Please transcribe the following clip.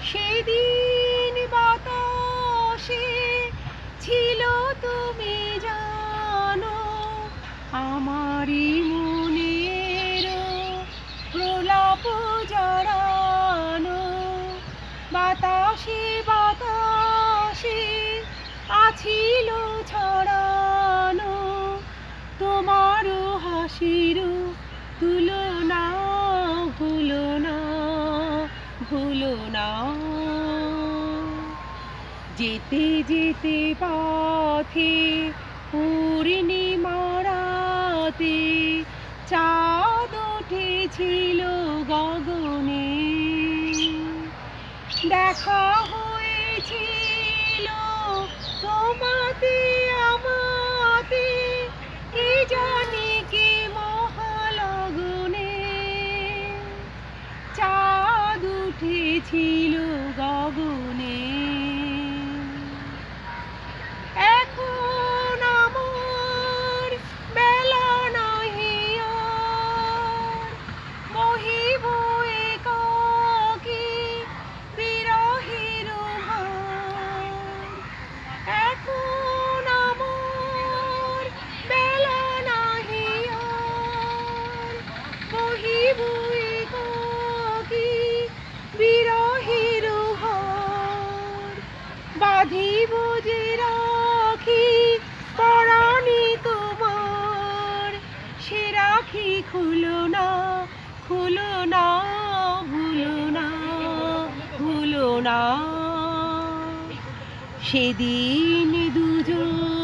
সেদিন বাতাসে ছিল তুমি জানো আমারই মনের প্রলাপ জড়ানো। বাতাসে বাতাসে আছিল ছড়ানো তোমারও হাসির তুলনা। ভুলো না ভুলো না। যেতে যেতে পথে পূর্ণিমা রাতে চাঁদ উঠেছিল গগনে। দেখা হয়েছিল তোমাতে আমাতে কি জানি কি মহালগনে। চাঁদ উঠেছিল গগনে। এখন আমার বেলা নাহি আর বহিব একাকী বিরহের ভার। এখন আমার বেলা নাহি আর বহিব একাকী বিরহের ভার। বাঁধিব যে রাখি পরাণে তোমার সে রাখি খুলো না খুলো না। ভুলো না ভুলো না। সেদিন দুজন